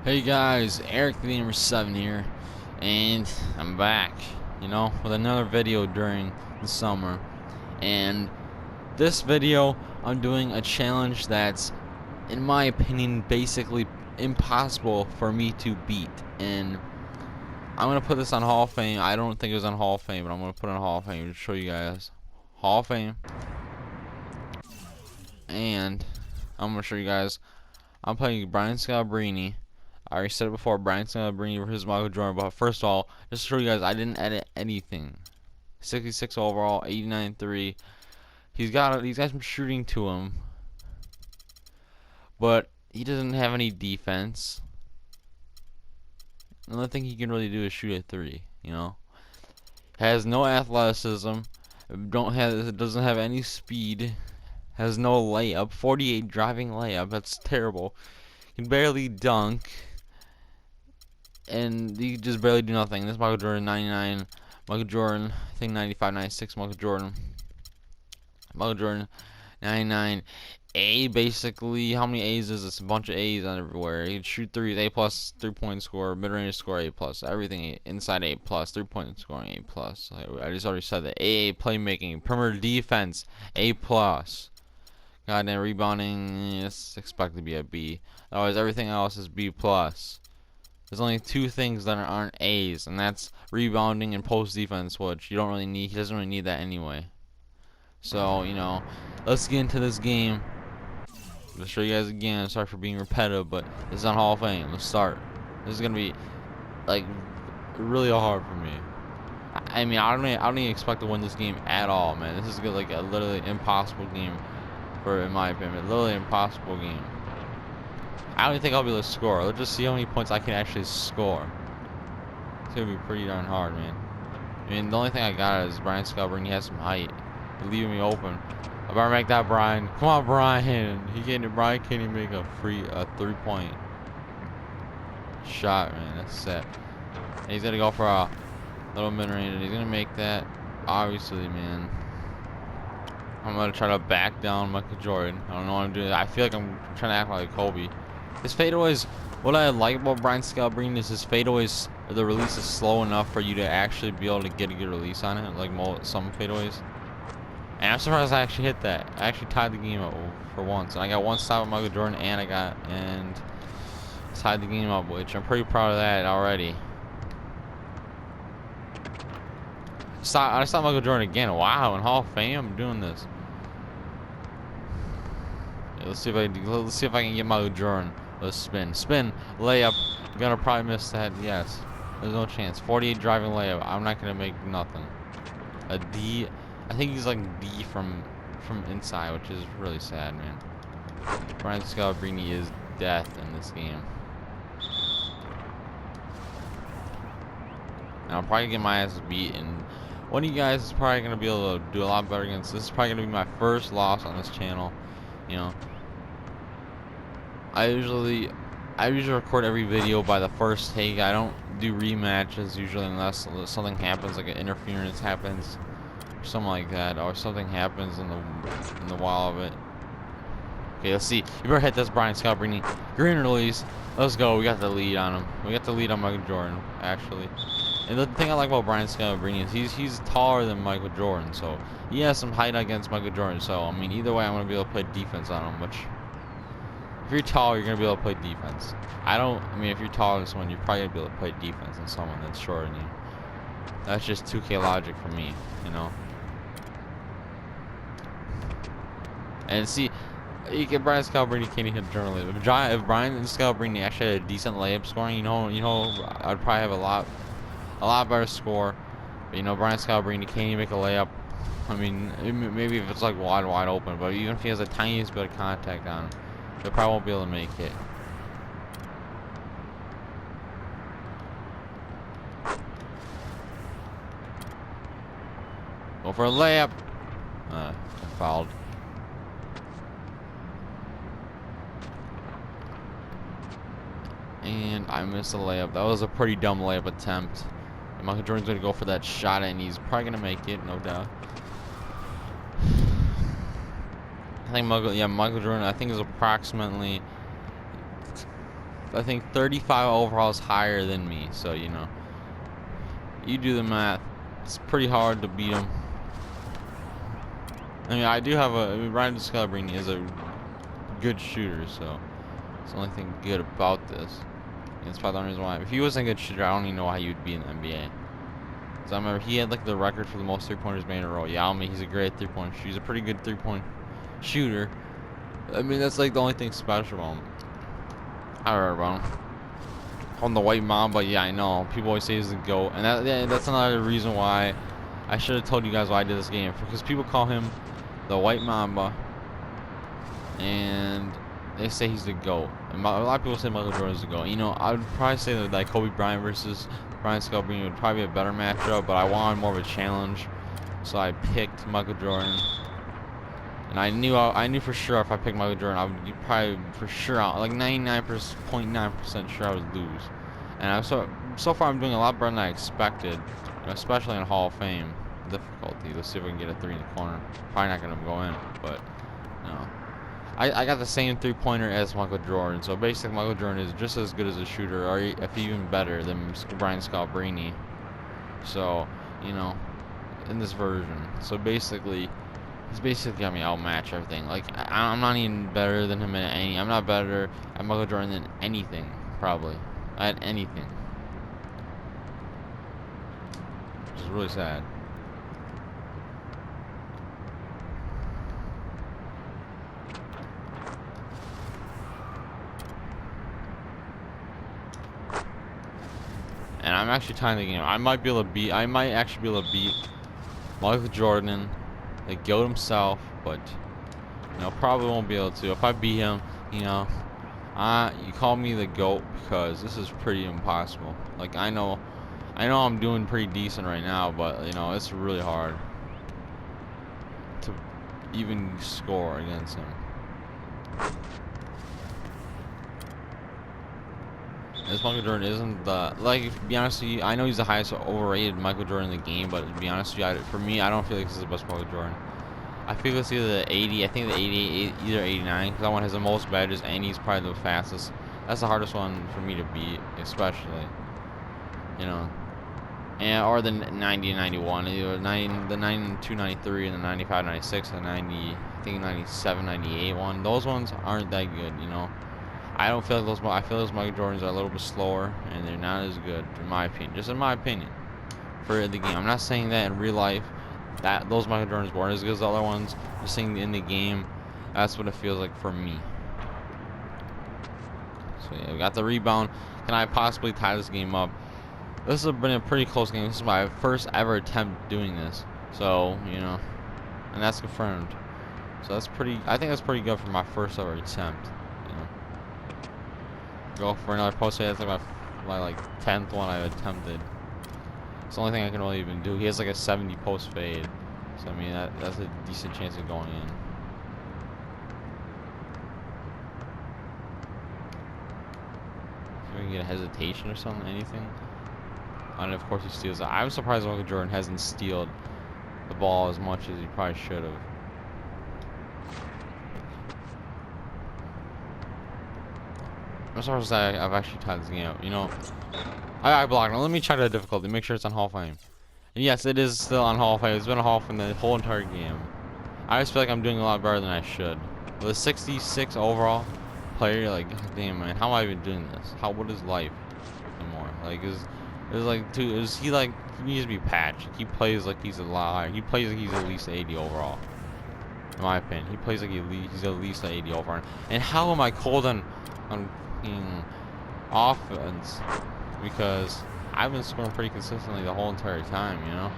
Hey guys, Eric the Gamer 7 here, and I'm back, with another video during the summer. And this video, I'm doing a challenge that's, in my opinion, basically impossible for me to beat. And I'm gonna put this on Hall of Fame. I don't think it was on Hall of Fame, but I'm gonna put it on Hall of Fame to show you guys. Hall of Fame. And I'm gonna show you guys. I'm playing Brian Scalabrine. I already said it before, Brian Scalabrine versus Michael Jordan. But first of all, just to show you guys, I didn't edit anything. 66 overall, 89.3. He's got some shooting to him, but he doesn't have any defense. The only thing he can really do is shoot a three. Has no athleticism. Doesn't have any speed. Has no layup. 48 driving layup. That's terrible. Can barely dunk. And he just barely do nothing. This Michael Jordan 99, Michael Jordan I think 95, 96, Michael Jordan 99. A basically, how many A's is this? A bunch of A's on everywhere. He can shoot threes, A plus, 3-point score, mid range score A plus, everything inside A plus, 3-point scoring A plus. I just already said that. A playmaking, perimeter defense A plus. Goddamn rebounding, it's expected to be a B. Otherwise, everything else is B plus. There's only two things that aren't A's, and that's rebounding and post defense, which you don't really need. He doesn't really need that anyway. So, let's get into this game. I'll show you guys again. Sorry for being repetitive, but this is on Hall of Fame. Let's start. This is gonna be like really hard for me. I mean, I don't even expect to win this game at all, man. This is like a literally impossible game, in my opinion, literally impossible game. I don't even think I'll be able to score. Let's just see how many points I can actually score. It's gonna be pretty darn hard, man. I mean, the only thing I got is Brian Scalabrine. He has some height. He's leaving me open. I better make that, Brian. Come on, Brian. Brian can't even make a 3-point shot, man. That's set. And he's gonna go for a little mid-range, and he's gonna make that. Obviously, man. I'm gonna try to back down Michael Jordan. I don't know what I'm doing. I feel like I'm trying to act like Kobe. His fadeaways, what I like about Brian Scalabrine is his fadeaways, the release is slow enough for you to actually be able to get a good release on it, like some fadeaways. And I'm surprised I actually hit that. I actually tied the game up for once. And I got one stop with Michael Jordan, and tied the game up, which I'm pretty proud of that already. I stopped Michael Jordan again. Wow, in Hall of Fame, I'm doing this. Yeah, let's see if I can get Michael Jordan. Let's spin, layup. I'm gonna probably miss that. Yes, there's no chance. 48 driving layup. I'm not gonna make nothing. A D. I think he's like D from inside, which is really sad, man. Brian Scalabrine is death in this game. Now I'm probably gonna get my ass beat, and one of you guys is probably gonna be able to do a lot better against. This is probably gonna be my first loss on this channel. I usually record every video by the first take. I don't do rematches usually unless something happens, like an interference happens, or something like that, or something happens in the while of it. Okay, let's see. You better hit this, Brian Scalabrine. Green release. Let's go. We got the lead on him. We got the lead on Michael Jordan, actually. And the thing I like about Brian Scalabrine is he's taller than Michael Jordan, so he has some height against Michael Jordan. So I mean, either way, I'm gonna be able to play defense on him. Which, if you're tall, you're gonna be able to play defense. I mean, if you're taller than someone, you're probably gonna be able to play defense on someone that's shorter than you. That's just 2K logic for me, And see, you get Brian Scalabrine, can't even hit the journal layup. If Brian Scalabrine actually had a decent layup scoring, I'd probably have a lot better score. But Brian Scalabrine can't even make a layup. I mean, maybe if it's like wide open, but even if he has the tiniest bit of contact on him, he probably won't be able to make it. Go for a layup. Fouled. And I missed a layup. That was a pretty dumb layup attempt. And Michael Jordan's going to go for that shot, and he's probably going to make it, no doubt. I think Michael Jordan, I think, is approximately I think 35 overall is higher than me. So you know, you do the math. It's pretty hard to beat him. I mean, I do have a. I mean, Ryan Scalabrine is a good shooter, so it's the only thing good about this. And it's probably the only reason why. If he wasn't a good shooter, I don't even know how he would be in the NBA. Cause I remember he had like the record for the most 3-pointers made in a row. Yeah, I mean, he's a great 3-point shooter. He's a pretty good 3-point shooter. I mean, that's like the only thing special about him. I remember about him. On the White Mamba, yeah, I know. People always say he's the GOAT, and that's another reason why I should have told you guys why I did this game. Because people call him the White Mamba, and they say he's the GOAT. And a lot of people say Michael Jordan's the GOAT. You know, I would probably say that like Kobe Bryant versus Brian Scalabrine would probably be a better matchup, but I wanted more of a challenge, so I picked Michael Jordan. And I knew for sure if I picked Michael Jordan, I would be probably for sure, like 99.9% sure I would lose. And so far I'm doing a lot better than I expected, you know, especially in Hall of Fame difficulty. Let's see if we can get a 3 in the corner. Probably not gonna go in, but no. I got the same 3-pointer as Michael Jordan, so basically Michael Jordan is just as good as a shooter, or if even better than Brian Scalabrine. So, you know, in this version. So basically, he's basically got me outmatched everything. Like, I'm not even better than him at any. I'm not better at Michael Jordan than anything, probably. At anything. Which is really sad. And I'm actually tying the game. I might actually be able to beat Michael Jordan, the GOAT himself, but you know, probably won't be able to. If I beat him, you know, you call me the GOAT because this is pretty impossible. Like I know I'm doing pretty decent right now, but you know, it's really hard to even score against him. This Michael Jordan isn't the, like, to be honest with you, I know he's the highest overrated Michael Jordan in the game, but to be honest with you, for me, I don't feel like this is the best Michael Jordan. I feel it's either the 80, I think the 88, either 89, because that one has the most badges, and he's probably the fastest. That's the hardest one for me to beat, especially, you know, and or the 90 and 91, either the 92, 93, and the 95, 96, and 90, I think 97, 98 one. Those ones aren't that good, you know. I don't feel like those. I feel those Michael Jordans are a little bit slower, and they're not as good, in my opinion. Just in my opinion, for the game. I'm not saying that in real life, that those Michael Jordans weren't as good as the other ones. Just saying in the game, that's what it feels like for me. So yeah, we got the rebound. Can I possibly tie this game up? This has been a pretty close game. This is my first ever attempt doing this. So you know, and that's confirmed. So that's pretty. I think that's pretty good for my first ever attempt. Go for another post fade. That's like my like 10th one I've attempted. It's the only thing I can really even do. He has like a 70 post fade, so I mean that's a decent chance of going in. So we can get a hesitation or something, anything. And of course he steals it. I'm surprised Michael Jordan hasn't stealed the ball as much as he probably should have. I'm surprised I've actually tied this game out. You know, I blocked. Now let me check the difficulty. Make sure it's on Hall of Fame. And yes, it is still on Hall of Fame. It's been a Hall of Fame the whole entire game. I just feel like I'm doing a lot better than I should. With a 66 overall player, like, god damn man, how am I even doing this? What is life anymore? Like, he needs to be patched. He plays like he's a lot higher. He plays like he's at least 80 overall. In my opinion, he plays like he's at least 80 overall. And how am I cold on offense? Because I've been scoring pretty consistently the whole entire time, you know?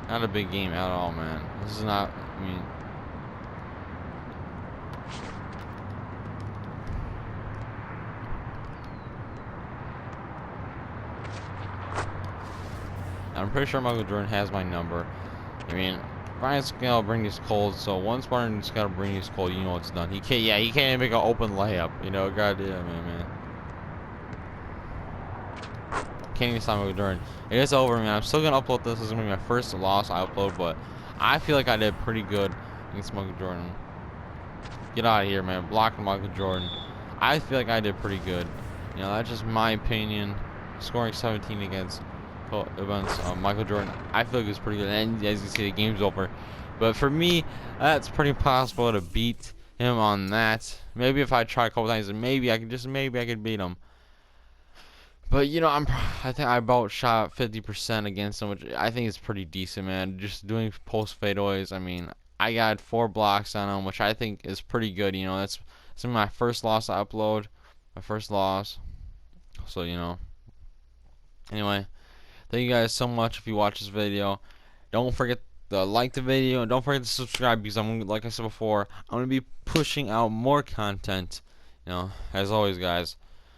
Not a big game at all, man. This is not, I mean... I'm pretty sure Michael Jordan has my number. I mean, Brian Scalabrine is cold, so once Brian Scalabrine is cold, you know it's done. He can't even make an open layup, you know? Goddamn, man. Can't even stop Michael Jordan. It is over, man. I'm still gonna upload this. This is gonna be my first loss I upload, but I feel like I did pretty good against Michael Jordan. Get out of here, man. Blocking Michael Jordan. I feel like I did pretty good. You know, that's just my opinion. Scoring 17 against Michael Jordan, I feel like it was pretty good. And as you see, the game's over. But for me, that's pretty possible to beat him on that. Maybe if I try a couple times, maybe I could beat him. But you know, I think I about shot 50% against him, which I think is pretty decent, man. Just doing post fadeaways. I mean, I got 4 blocks on him, which I think is pretty good. You know, that's my first loss I upload, my first loss. So you know, anyway, thank you guys so much if you watch this video. Don't forget to like the video and don't forget to subscribe because like I said before, I'm gonna be pushing out more content. You know, as always, guys.